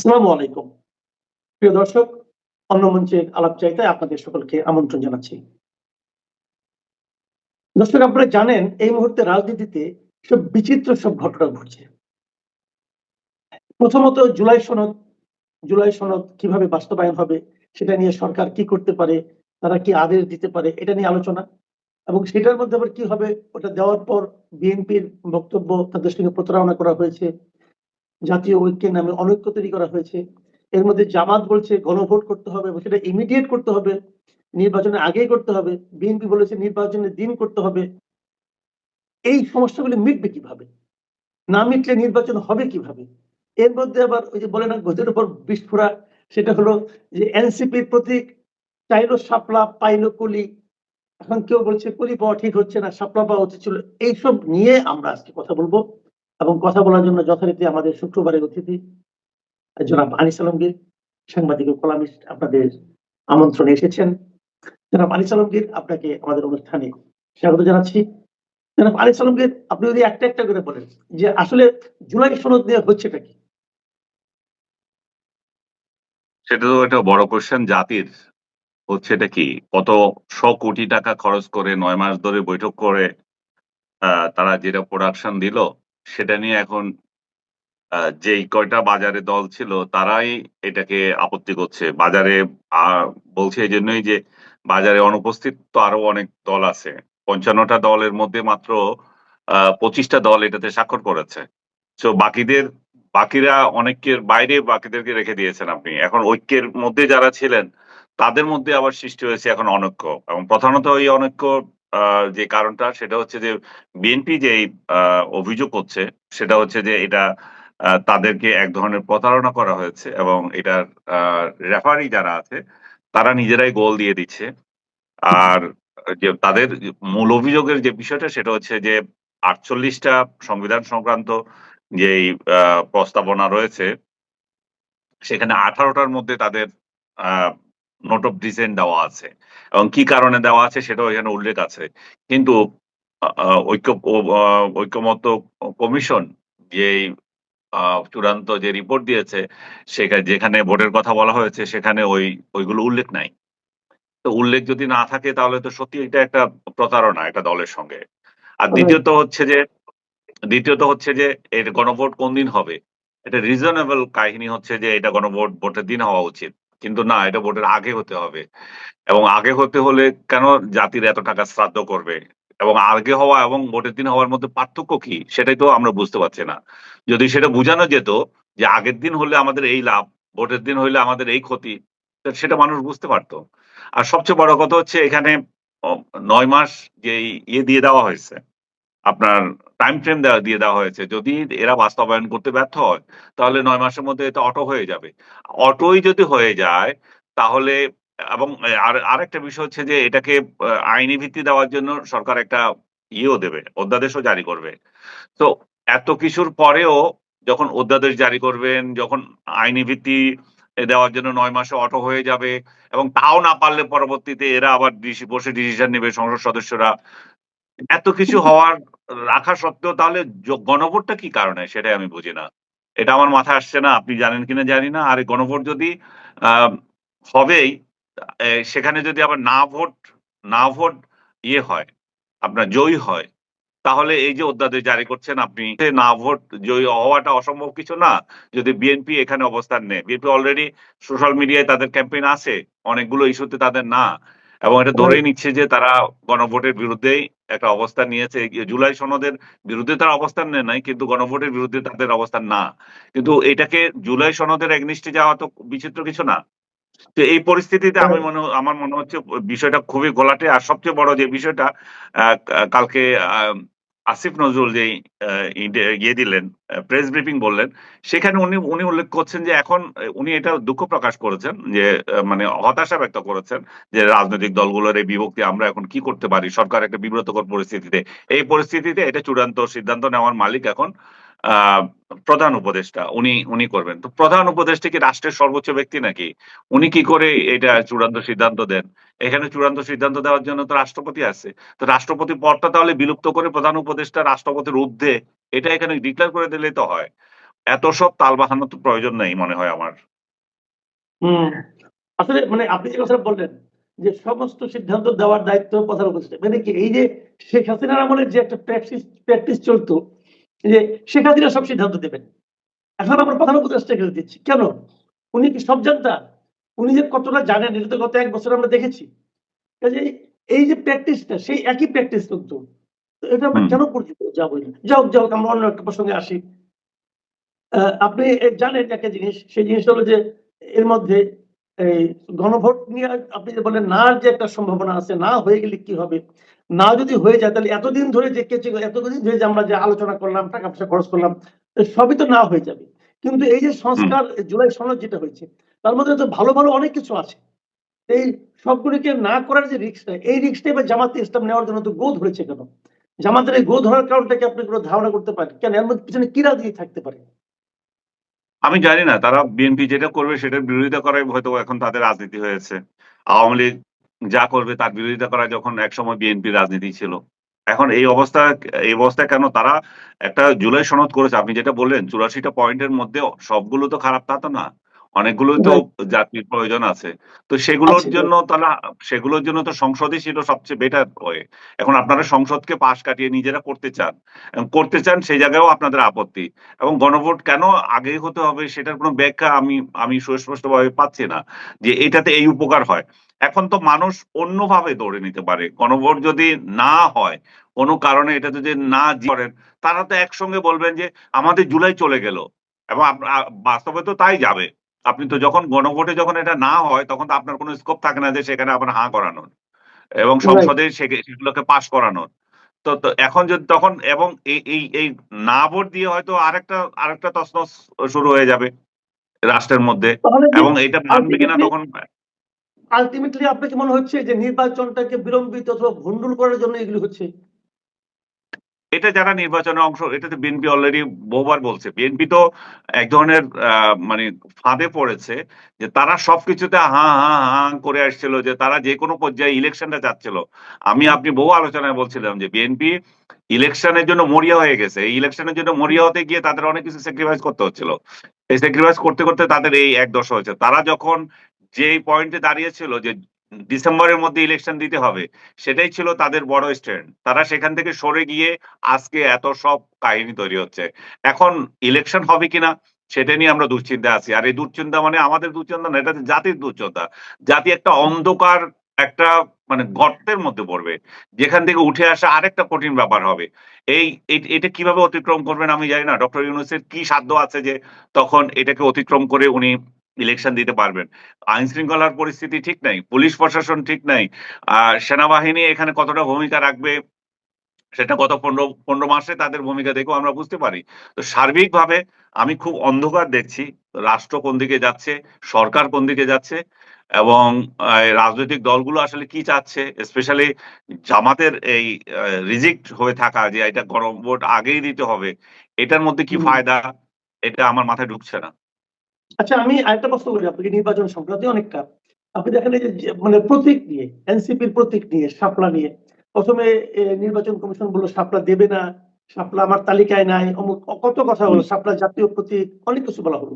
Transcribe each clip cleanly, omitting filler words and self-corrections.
আসসালামু আলাইকুম। প্রিয় দর্শক, অন্য মঞ্চের আলাপচারিতায় আপনাদের সকলকে আমন্ত্রণ জানাচ্ছি। দর্শক, আপনারা জানেন এই মুহূর্তে রাজনীতিতে বিচিত্র সব ঘটনা ঘটছে। প্রথমত জুলাই সনদ কিভাবে বাস্তবায়ন হবে সেটা নিয়ে সরকার কি করতে পারে, তারা কি আদেশ দিতে পারে এটা নিয়ে আলোচনা। এবং সেটার মধ্যে আবার কি হবে ওটা দেওয়ার পর বিএনপির বক্তব্য তাদের সঙ্গে প্রতারণা করা হয়েছে। জাতীয় ঐক্যের নামে অনৈক্য তৈরি করা হয়েছে। এর মধ্যে জামাত বলছে গণভোট করতে হবে এবং সেটা ইমিডিয়েট করতে হবে। নির্বাচনের আগেই করতে হবে। বিএনপি বলেছে নির্বাচনের দিন করতে হবে। এই সমস্যাগুলি মিটবে কিভাবে? না মিটলে নির্বাচন হবে কিভাবে? এর মধ্যে আবার ওই যে বলে না গধের উপর বিষ ফোঁড়া, সেটা হলো যে এনসিপির প্রতীক চাইলো শাপলা পাইলো কলি। এখন কেউ বলছে কলি পাওয়া ঠিক হচ্ছে না, শাপলা পাওয়া উচিত ছিল। এইসব নিয়ে আমরা আজকে কথা বলব এবং কথা বলার জন্য যথারীতি আমাদের শুক্রবারের অতিথি জনাব আনিস আলমগীর, সাংবাদিক ও কলামিস্ট আপনাদের আমন্ত্রণে এসেছেন। জনাব আনিস আলমগীর, আপনাকে আমাদের অনুষ্ঠানে স্বাগত জানাচ্ছি। জনাব আনিস আলমগীর, আপনি যদি একটা একটা করে বলেন যে আসলে জুলাই সনদ নিয়ে হচ্ছেটা কি? সেটা তো একটা বড় কোয়েশ্চেন জাতির। হচ্ছে এটা কি? কত কোটি টাকা খরচ করে ৯ মাস ধরে বৈঠক করে তারা যেটা প্রোডাকশন দিল, সেটা নিয়ে এখন যেই কয়টা বাজারে দল ছিল তারাই এটাকে আপত্তি করছে। বাজারে আ বলছে এজন্যই যে বাজারে অনুপস্থিত তো আরো অনেক দল আছে। ৫৫ টা দলের মধ্যে মাত্র ২৫ টা দল এটাতে স্বাক্ষর করেছে। সো বাকিরা অনেকের বাইরে বাকিদেরকে রেখে দিয়েছেন আপনি। এখন ঐক্যের মধ্যে যারা ছিলেন, তাদের মধ্যে আবার সৃষ্টি হয়েছে এখন অনৈক্য। এবং প্রধানত এই অনৈক্য আ যে কারণটা সেটা হচ্ছে যে বিএনপি যেই আ অভিযোগ করছে সেটা হচ্ছে যে এটা তাদেরকে এক ধরনের প্রতারণা করা হয়েছে এবং এটার আ রেফারি যারা আছে তারা নিজেরাই গোল দিয়ে দিচ্ছে। আর যে তাদের মূল অভিযোগের যে বিষয়টা সেটা হচ্ছে যে ৪৮ টা সংবিধান সংক্রান্ত যেই আ প্রস্তাবনা রয়েছে, সেখানে ১৮ টার মধ্যে তাদের আ নোট অফ ডিসেন্ট দেওয়া আছে। এবং কি কারণে দেওয়া আছে সেটাও এখানে উল্লেখ আছে। কিন্তু আ আ ঐক্য ও আ ঐকমত্য কমিশন যেই আ চূড়ান্ত যে রিপোর্ট দিয়েছে, যেখানে ভোটের কথা বলা হয়েছে সেখানে ওইগুলো উল্লেখ নাই। তো উল্লেখ যদি না থাকে তাহলে তো সত্যি এটা একটা প্রতারণা একটা দলের সঙ্গে। আর রাইট। দ্বিতীয়ত হচ্ছে যে এর গণভোট কোন দিন হবে? এটা রিজনেবল কাহিনী হচ্ছে যে এটা ভোটের দিন হওয়া উচিত। কিন্তু না, এটা ভোটের আগে হতে হবে। এবং আগে হতে হলে কেন জাতির এত টাকা শ্রাদ্ধ করবে? এবং আগে হওয়া এবং ভোটের দিন হওয়ার মধ্যে পার্থক্য কি? সেটাই তো আমরা বুঝতে পারছি না। যদি সেটা বুঝানো যেত যে আগের দিন হলে আমাদের এই লাভ, ভোটের দিন হইলে আমাদের এই ক্ষতি, তো সেটা মানুষ বুঝতে পারত। আর সবচেয়ে বড় কথা হচ্ছে এখানে অ ৯ মাস যেই দিয়ে দেওয়া হয়েছে, আপনার টাইম ফ্রেম দিয়ে দেওয়া হয়েছে। যদি এরা বাস্তবায়ন করতে ব্যর্থ হয়, তাহলে ৯ মাসের মধ্যে এটা অটো হয়ে যাবে। অটোই যদি হয়ে যায় তাহলে এবং আরেকটা বিষয় হচ্ছে যে এটাকে আইনি ভিত্তি দেওয়ার জন্য সরকার একটা ইয়েও দেবে, অধ্যাদেশও জারি করবে। তো এত কিছুর পরেও যখন অধ্যাদেশ জারি করবেন, যখন আইনি ভিত্তি দেওয়ার জন্য ৯ মাসে অটো হয়ে যাবে এবং তাও না পারলে পরবর্তীতে এরা আবার বসে ডিসিশন নেবে সংসদ সদস্যরা। এত কিছু রাখা সত্ত্বেও তাহলে গণভোটটা কি কারণে সেটাই আমি বুঝি না। এটা আমার মাথায় আসছে না। আপনি জানেন কিনা জানি না। আর এই গণভোট যদি আ হবেই, সেখানে যদি আবার না ভোট ইয়ে হয়, আপনার জয়ী হয়, তাহলে এই যে অধ্যাদেশ জারি করছেন আপনি, না ভোট জয়ী হওয়াটা অসম্ভব কিছু না। যদি বিএনপি এখানে অবস্থান নেয়। বিএনপি অলরেডি সোশ্যাল মিডিয়ায় তাদের ক্যাম্পেইন আছে। অনেকগুলো ইস্যুতে তাদের না। এবং এটা রাইট। ধরেই নিচ্ছে যে তারা গণভোটের বিরুদ্ধেই একটা অবস্থান নিয়েছে। জুলাই সনদের বিরুদ্ধে তারা অবস্থান নেয় নাই। কিন্তু গণভোটের বিরুদ্ধে তাদের অবস্থান না। কিন্তু এটাকে জুলাই সনদের এগেইনস্ট এ যাওয়া তো বিচিত্র কিছু না। তো এই পরিস্থিতিতে রাইট। আমার মনে হচ্ছে বিষয়টা খুবই ঘোলাটে। আর সবচেয়ে বড় যে বিষয়টা কালকে আ আসিফ নজরুল যেই আ ইয়ে দিলেন, প্রেস ব্রিফিং বললেন, সেখানে উনি উল্লেখ করছেন যে এখন উনি এটা দুঃখ প্রকাশ করেছেন যে মানে হতাশা ব্যক্ত করেছেন যে রাজনৈতিক দলগুলোর এই বিভক্তি আমরা এখন কি করতে পারি? সরকার একটা বিব্রতকর পরিস্থিতিতে। এই পরিস্থিতিতে এটা চূড়ান্ত সিদ্ধান্ত নেওয়ার মালিক এখন আ প্রধান উপদেষ্টা। উনি করবেন। তো প্রধান উপদেষ্টা কি রাষ্ট্রের সর্বোচ্চ ব্যক্তি নাকি? উনি কি করে এটা চূড়ান্ত সিদ্ধান্ত দেন? এখানে চূড়ান্ত সিদ্ধান্ত দেওয়ার জন্য তো রাষ্ট্রপতি আছে। তো রাষ্ট্রপতি পদটা তাহলে বিলুপ্ত করে প্রধান উপদেষ্টা রাষ্ট্রপতির ঊর্ধ্বে এটা এখানে ডিক্লেয়ার করে দিলেই তো হয়। এত সব তাল বাহানোর তো প্রয়োজন নেই মনে হয় আমার। হুম। আসলে মানে আপনি যে কথাটা বললেন যে সমস্ত সিদ্ধান্ত দেওয়ার দায়িত্ব প্রধান উপদেষ্টা। মানে কি এই যে শেখ হাসিনার আমলে যে একটা প্র্যাকটিস চলতো যে শেখ হাসিনা সব সিদ্ধান্ত দেবেন। এখন আমরা প্রধান উপদেষ্টাকে দিচ্ছি। কেন? উনি কি সব জানতা? উনি যে কতটা জানেন এটা তো গত ১ বছরে আমরা দেখেছি। কাজেই এই যে প্র্যাকটিসটা সেই একই প্র্যাকটিস কিন্তু। তো এটা আমরা হুম। কেন যাবোই না? যাই হোক আমরা অন্য একটা প্রসঙ্গে আসি। আপনি জানেন একটা জিনিস, সেই জিনিসটা হলো যে এর মধ্যে এই গণভোট নিয়ে আপনি যে বললেন না যে একটা সম্ভাবনা আছে, না হয়ে গেলে কি হবে? না যদি হয়ে যায় তাহলে এতদিন ধরে যে এতদিন ধরে যে আমরা যে আলোচনা করলাম, টাকা-পয়সা খরচ করলাম, সবই তো না হয়ে যাবে। কিন্তু এই যে হুম। সংস্কার জুলাই সনদ যেটা হয়েছে, তার মধ্যে তো ভালো অনেক কিছু আছে। এই সবগুলিকে না করার যে রিস্কটা, এই রিস্কটা এবার জামাতে ইসলাম নেওয়ার জন্য তো গো ধরেছে কেন? জামাতের এই গো ধরার কারণটা কি আপনি কোন ধারণা করতে পারেন? কেন এর মধ্যে পিছনে কি রাজনীতি থাকতে পারে? আমি জানি না তারা বিএনপি যেটা করবে সেটার বিরোধিতা করাই হয়তো এখন তাদের রাজনীতি হয়েছে। আওয়ামী লীগ যা করবে তার বিরোধিতা করা যখন একসময় বিএনপির রাজনীতি ছিল। এখন এই অবস্থায় কেন তারা একটা জুলাই সনদ করেছে। আপনি যেটা বললেন ৮৪ টা পয়েন্টের মধ্যে সবগুলো তো খারাপ তা তো না। অনেকগুলোই তো রাইট, জাতির প্রয়োজন আছে। তো আছে রাইট। সেগুলোর জন্য তো সংসদই ছিল সবচেয়ে বেটার ওয়ে। এখন আপনারা সংসদকে পাশ কাটিয়ে নিজেরা করতে চান। সেই জায়গায়ও আপনাদের আপত্তি। এবং গণভোট কেন আগেই হতে হবে সেটার কোনো ব্যাখ্যা আমি সুস্পষ্টভাবে পাচ্ছি না। যে এটাতে এই উপকার হয়। এখন তো মানুষ অন্যভাবে দৌড়ে নিতে পারে। গণভোট যদি না হয়, কোন কারণে এটা যদি করেন, তারা তো একসঙ্গে বলবেন যে আমাদের জুলাই চলে গেল। এবং বাস্তবে তো তাই যাবে। আপনি তো যখন গণভোটে যখন এটা না হয় তখন তো আপনার কোন স্কোপ থাকে না যে সেখানে আবার হাঁ করানোর। এবং রাইট। সংসদে সেগুলোকে পাস করানোর। তো এখন যদি তখন এবং এই না ভোট দিয়ে হয়তো আরেকটা তছনছ শুরু হয়ে যাবে রাষ্ট্রের মধ্যে তাহলে কি এবং এটা মানবে কিনা আল্টিমেটলি তখন আল্টিমেটলি আপনার কি মনে হচ্ছে যে নির্বাচনটাকে বিলম্বিত অথবা ভন্ডুল করার জন্য এগুলি হচ্ছে? এটা যারা নির্বাচনে এটা তো বিএনপি অলরেডি বহুবার বলছে। বিএনপি তো এক ধরনের মানে ফাঁদে পড়েছে যে তারা সবকিছুতে হাঁ, হাঁ, হাঁ করে আসছিল যে তারা যেকোনো পর্যায়ে ইলেকশনটা চাচ্ছিল। আপনি বহু আলোচনায় বলছিলাম যে বিএনপি ইলেকশনের জন্য মরিয়া হয়ে গেছে। এই ইলেকশনের জন্য মরিয়া হতে গিয়ে তাদের অনেক কিছু স্যাক্রিফাইস করতে হচ্ছিল। এই স্যাক্রিফাইস করতে তাদের এই এক দশা হয়েছে। তারা যখন যেই পয়েন্টে দাঁড়িয়েছিল যে ডিসেম্বরের মধ্যে ইলেকশন দিতে হবে, সেটাই ছিল তাদের বড় স্ট্যান্ড। তারা সেখান থেকে সরে গিয়ে আজকে এত সব কাহিনী তৈরি হচ্ছে। এখন ইলেকশন হবে কিনা সেটা নিয়ে আমরা দুশ্চিন্তায় আছি। আর এই দুশ্চিন্তা মানে আমাদের দুশ্চিন্তা না, এটা জাতির দুশ্চিন্তা। জাতি একটা অন্ধকার একটা মানে গর্তের মধ্যে পড়বে। যেখান থেকে উঠে আসা আরেকটা কঠিন ব্যাপার হবে। এটা কিভাবে অতিক্রম করবেন আমি জানি না। ডক্টর ইউনূসের কি সাধ্য আছে যে তখন এটাকে অতিক্রম করে উনি ইলেকশন দিতে পারবেন। আইন শৃঙ্খলার পরিস্থিতি ঠিক নাই। পুলিশ প্রশাসন ঠিক নাই। সেনাবাহিনী এখানে কতটা ভূমিকা রাখবে সেটা গত ১৫ মাসে তাদের ভূমিকা দেখেও আমরা বুঝতে পারি। তো সার্বিকভাবে আমি খুব অন্ধকার দেখছি। রাষ্ট্র কোন দিকে যাচ্ছে, সরকার কোন দিকে যাচ্ছে এবং রাজনৈতিক দলগুলো আসলে কি চাচ্ছে? স্পেশালি জামাতের এই রিজিক্ট হয়ে থাকা যে এটা গণভোট আগেই দিতে হবে। এটার মধ্যে কি হুম। ফায়দা? এটা আমার মাথায় ঢুকছে না। আচ্ছা আমি আরেকটা প্রশ্ন করি আপনাকে নির্বাচন সংক্রান্ত অনেকটা। আপনি দেখেন এই যে মানে প্রতীক নিয়ে, এনসিপির প্রতীক নিয়ে, শাপলা নিয়ে। ১ম এ নির্বাচন কমিশন বলল শাপলা দেবে না, শাপলা আমার তালিকায় নাই, অমুক কত কথা হুম, হলো, শাপলা জাতীয় প্রতীক, অনেক কিছু বলা হলো।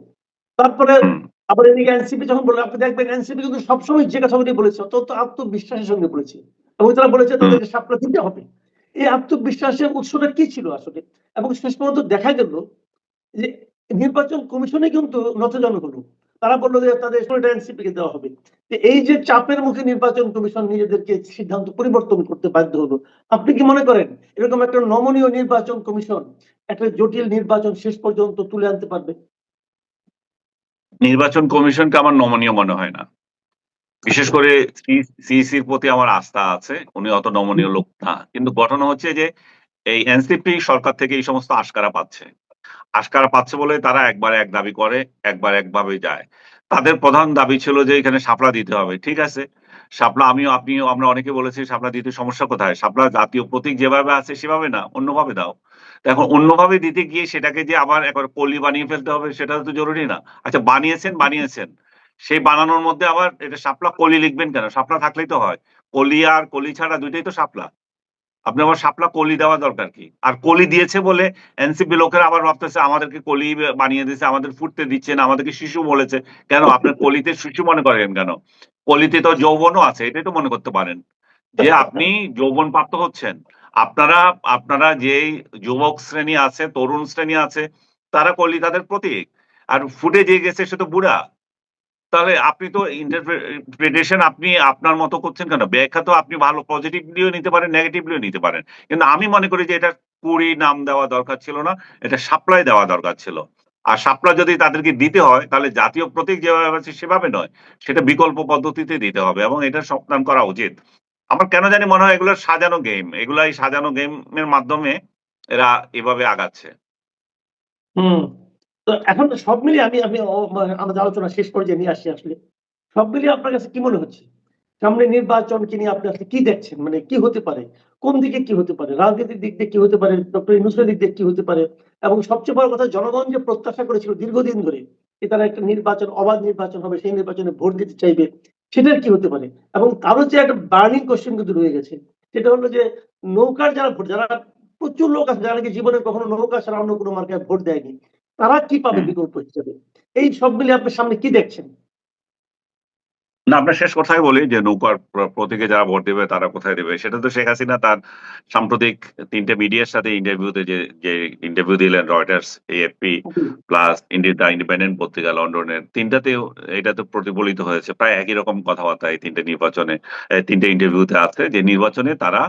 তারপরে হুম, আবার এদিকে এনসিপি যখন বলল, আপনি দেখবেন এনসিপি কিন্তু সবসময় যে কথাগুলি বলেছে অত্যন্ত আত্মবিশ্বাসের সঙ্গে বলেছে। এবং তারা বলেছে হুম। তাদেরকে শাপলা দিতে হবে। এই আত্মবিশ্বাসের উৎসটা কি ছিল আসলে? এবং শেষ পর্যন্ত দেখা গেল যে নির্বাচন কমিশনে কিন্তু নতজানু হলো। তারা বলল যে তাদের ১৬ টা এনসিপি কে দেওয়া হবে। তো এই যে চাপের মুখে নির্বাচন কমিশন নিজেদেরকে সিদ্ধান্ত পরিবর্তন করতে বাধ্য হলো। আপনি কি মনে করেন এরকম একটা নমনীয় নির্বাচন কমিশন একটা জটিল নির্বাচন শেষ পর্যন্ত তুলে আনতে পারবে? নির্বাচন কমিশনকে আমার নমনীয় মনে হয় না। বিশেষ আচ্ছা। করে সিইসির প্রতি আমার আস্থা আছে। উনি অত নমনীয় লোক না। কিন্তু ঘটনা হচ্ছে যে এই এনসিপি সরকার থেকে এই সমস্ত আশকারা পাচ্ছে। আশকারা পাচ্ছে বলে তারা একবার এক দাবি করে, একবার একভাবে যায়। তাদের প্রধান দাবি ছিল যে এখানে শাপলা দিতে হবে। ঠিক আছে। শাপলা আপনিও আমরা অনেকে বলেছি শাপলা দিতে সমস্যা কোথায়? শাপলা জাতীয় প্রতীক যেভাবে আছে সেভাবে না, অন্যভাবে দাও। তো এখন অন্যভাবে দিতে গিয়ে সেটাকে যে আবার একবারে পল্লী বানিয়ে ফেলতে হবে সেটা তো জরুরি না। আচ্ছা বানিয়েছেন। সেই বানানোর মধ্যে আবার এটা শাপলা কলি লিখবেন কেন? শাপলা থাকলেই তো হয়। কলি আর কলি ছাড়া ২ টাই তো শাপলা। আপনি আবার শাপলা কলি দেওয়া দরকার কি? আর কলি দিয়েছে বলে এনসিপি লোকেরা আবার ভাবতেছে আমাদেরকে কলি বানিয়ে দিয়েছে, আমাদের ফুটতে দিচ্ছে না, আমাদেরকে শিশু বলেছে। কেন? আপনার কলিতে শিশু মনে করেন কেন? কলিতে তো যৌবনও আছে, এটাই তো মনে করতে পারেন। যে আপনি যৌবন প্রাপ্ত হচ্ছেন। আপনারা আপনারা যেই যুবক শ্রেণী আছে, তরুণ শ্রেণী আছে, তারা কলি তাদের প্রতীক। আর ফুটে যে গেছে সে তো বুড়া। তাহলে আপনি তো ইন্টারপ্রিটেশন আপনি আপনার মতো করছেন কেন? ব্যাখ্যা তো আপনি ভালো পজিটিভলিও নিতে পারেন, নেগেটিভলিও নিতে পারেন। কিন্তু আমি মনে করি যে এটা কুড়ি নাম দেওয়া দরকার ছিল না। এটা শাপলাই দেওয়া দরকার ছিল। আর শাপলা যদি তাদেরকে দিতে হয় তাহলে জাতীয় প্রতীক যেভাবে আছে সেভাবে নয়। সেটা বিকল্প পদ্ধতিতে দিতে হবে এবং এটা সমাধান করা উচিত। আমার কেন জানি মনে হয় এগুলো সাজানো গেম। এগুলাই সাজানো গেমের মাধ্যমে এরা এভাবে আগাচ্ছে। হুম। তো এখন সব মিলিয়ে আমি আমি আমাদের আলোচনা শেষ পর্যায়ে নিয়ে আসি আসলে। সব মিলিয়ে আপনার কাছে কি মনে হচ্ছে? সামনে নির্বাচনকে নিয়ে আপনি আসলে কি দেখছেন? মানে কি হতে পারে? কোন দিকে কি হতে পারে? রাজনীতির দিক দিয়ে কি হতে পারে? ডক্টর ইউনূসের দিক দিয়ে কি হতে পারে? এবং সবচেয়ে বড় কথা জনগণ যে প্রত্যাশা করেছিল দীর্ঘদিন ধরে যে তারা একটা নির্বাচন, অবাধ নির্বাচন হবে, সেই নির্বাচনে ভোট দিতে চাইবে। সেটার কি হতে পারে? এবং তারও যে একটা বার্নিং কোয়েশ্চেন কিন্তু রয়ে গেছে। সেটা হলো যে নৌকার যারা ভোট যারা প্রচুর লোক আছে যারা নাকি জীবনে কখনো নৌকা ছাড়া অন্য কোনো মার্কায় ভোট দেয়নি। তারা কি পাবে হুম। বিকল্প হিসেবে? এই সব মিলিয়ে আপনার সামনে কি দেখছেন? না, আপনার শেষ কথাই বলি যে নৌকার প্রতীকে যারা ভোট দেবে তারা কোথায় দেবে? সেটা তো শেখ হাসিনা তার সাম্প্রতিক ৩ টে মিডিয়ার সাথে ইন্টারভিউতে যে ইন্টারভিউ দিলেন Reuters, AFP G, plus the independent পত্রিকা লন্ডনের ৩ টাতেও এটা তো প্রতিফলিত হয়েছে। প্রায় একই রকম কথাবার্তা এই ৩ টে নির্বাচনে ৩ টে ইন্টারভিউতে আছে যে নির্বাচনে তারা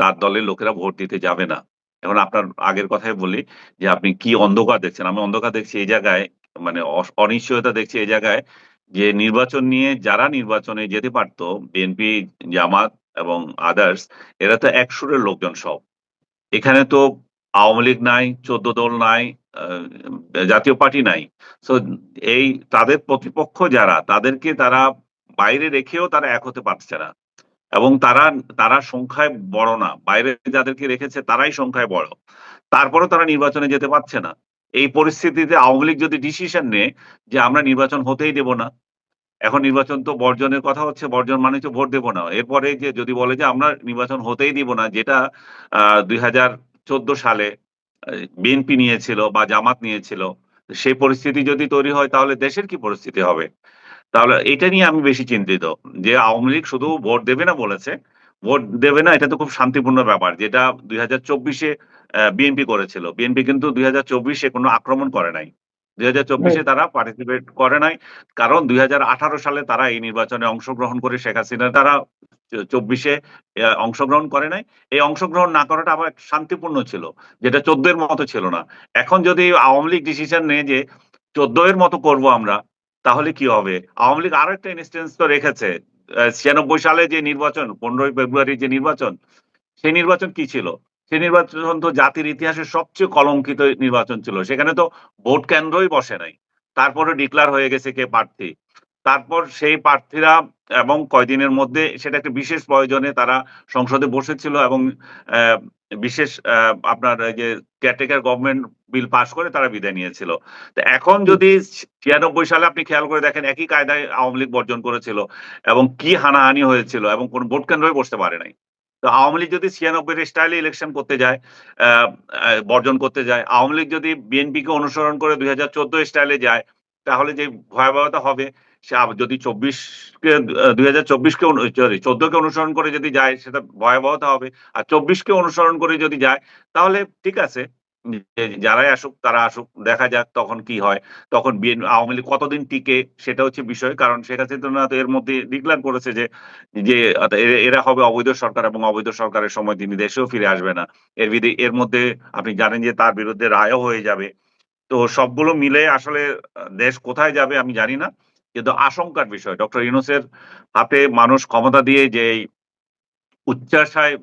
তার দলের লোকেরা ভোট দিতে যাবে না। এখন আপনার আগের কথাই বলি যে আপনি কি অন্ধকার দেখছেন? আমি অন্ধকার দেখছি এই জায়গায় মানে অনিশ্চয়তা দেখছি এই জায়গায় যে নির্বাচন নিয়ে যারা নির্বাচনে যেতে পারত বিএনপি, জামাত এবং আদার্স এরা তো এক সুরের লোকজন সব। এখানে তো আওয়ামী লীগ নাই, ১৪ দল নাই, আ জাতীয় পার্টি নাই। সো এই তাদের প্রতিপক্ষ যারা তাদেরকে তারা বাইরে রেখেও তারা এক হতে পারছে না। এবং তারা সংখ্যায় বড় না। বাইরে যাদেরকে রেখেছে তারাই সংখ্যায় বড়। তারপরেও তারা নির্বাচনে যেতে পারছে না। এই পরিস্থিতিতে আওয়ামী লীগ যদি ডিসিশন নেয় যে আমরা নির্বাচন হতেই দেব না। এখন নির্বাচন তো বর্জনের কথা হচ্ছে, বর্জন মানে তো ভোট দেব না। এরপরে যে যদি বলে যে আমরা নির্বাচন হতেই দিব না, যেটা ২০১৪ সালে আ বিএনপি নিয়েছিল বা জামাত নিয়েছিল। সেই পরিস্থিতি যদি তৈরি হয় তাহলে দেশের কি পরিস্থিতি হবে? তাহলে এটা নিয়ে আমি বেশি চিন্তিত। যে আওয়ামী লীগ শুধু ভোট দেবে না বলেছে। ভোট দেবে না এটা তো খুব শান্তিপূর্ণ ব্যাপার। যেটা ২০২৪ এ বিএনপি করেছিল। বিএনপি কিন্তু ২০২৪ এ কোনো আক্রমণ করে নাই। ২০২৪ এ রাইট। তারা পার্টিসিপেট করে নাই। কারণ ২০১৮ সালে তারা এই নির্বাচনে অংশগ্রহণ করে শেখ হাসিনা তারা ২৪ এ অংশগ্রহণ করে নাই। এই অংশগ্রহণ না করাটা আবার শান্তিপূর্ণ ছিল। যেটা ১৪ এর মতো ছিল না। এখন যদি আওয়ামী লীগ ডিসিশন নেয় যে ১৪ এর মতো করব আমরা তাহলে কি হবে? আওয়ামী লীগ আরো একটা ইনস্ট্যান্স তো রেখেছে। ৯৬ সালে যে নির্বাচন, ১৫ই ফেব্রুয়ারি যে নির্বাচন, সেই নির্বাচন কি ছিল? সেই নির্বাচন তো জাতির ইতিহাসের সবচেয়ে কলঙ্কিত নির্বাচন ছিল। সেখানে তো ভোট কেন্দ্রই বসে নাই। তারপরে ডিক্লার হয়ে গেছে কে প্রার্থী। তারপর সেই প্রার্থীরা এবং কয়দিনের মধ্যে সেটা একটা বিশেষ প্রয়োজনে তারা সংসদে বসেছিল এবং অ্যা বিশেষ আপনার এই যে কেয়ারটেকার গভর্নমেন্ট বিল পাস করে তারা বিদায় নিয়েছিল। তো এখন জি। যদি ৯৬ সালে আপনি খেয়াল করে দেখেন একই কায়দায় আওয়ামী লীগ বর্জন করেছিল এবং কি হানাহানি হয়েছিল এবং কোন ভোট কেন্দ্রই বসতে পারে নাই। তো আওয়ামী লীগ যদি ৯৬ এর স্টাইলে ইলেকশন করতে যায়, আ আ বর্জন করতে যায়, আওয়ামী লীগ যদি বিএনপিকে অনুসরণ করে ২০১৪ স্টাইলে যায়, তাহলে যে ভয়াবহতা হবে সে যদি ২৪ কে ২০২৪ কে সরি ১৪ কে অনুসরণ করে যদি যায় সেটা ভয়াবহতা হবে। আর ২৪ কে অনুসরণ করে যদি যায় তাহলে ঠিক আছে। যারাই আসুক তারা আসুক। দেখা যাক তখন কি হয়। তখন আওয়ামী লীগ কতদিন টিকে সেটা হচ্ছে বিষয়। কারণ শেখ হাসিনা তো এর মধ্যে ডিক্লার করেছে যে এরা হবে অবৈধ সরকার এবং অবৈধ সরকারের সময় তিনি দেশেও ফিরে আসবে না। এর মধ্যে আপনি জানেন যে তার বিরুদ্ধে রায়ও হয়ে যাবে। তো সবগুলো মিলে আসলে দেশ কোথায় যাবে আমি জানি না। কিন্তু আশঙ্কার বিষয়। ডক্টর ইউনূসের হাতে মানুষ ক্ষমতা দিয়ে যে এই উচ্চাশায়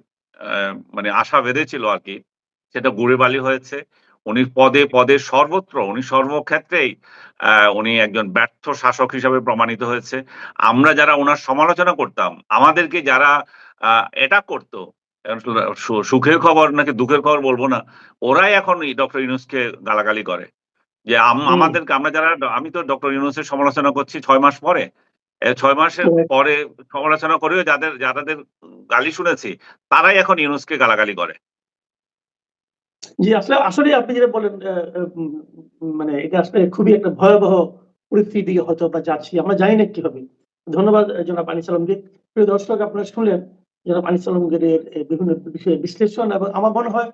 মানে আশা বেঁধেছিল আরকি, সেটা গুড়ে বালি হয়েছে। উনি পদে, পদে সর্বত্র উনি সর্বক্ষেত্রেই উনি একজন ব্যর্থ শাসক হিসাবে প্রমাণিত হয়েছে। আমরা যারা উনার সমালোচনা করতাম, আমাদেরকে যারা আ অ্যাটাক করত, এখন সুখের খবর নাকি দুঃখের খবর বলব না। ওরাই এখন ডক্টর ইউনূসকে গালাগালি করে। যে হুম। আমাদেরকে আমরা যারা আমি তো ডক্টর ইউনূসের সমালোচনা করছি ৬ মাস পরে। ৬ মাসের রাইট। পরে সমালোচনা করেও যাদের গালি শুনেছি, তারাই এখন ইউনূসকে গালাগালি করে। জি, আসলেই আপনি যেটা বললেন মানে এটা আসলে খুবই একটা ভয়াবহ পরিস্থিতির দিকে হয়তো আমরা যাচ্ছি। আমরা জানি না কি হবে। ধন্যবাদ জনাব আনিস আলমগীর। প্রিয় দর্শক আপনারা শুনলেন জনাব আনিস আলমগীরের বিভিন্ন বিষয়ে বিশ্লেষণ এবং আমার মনে হয়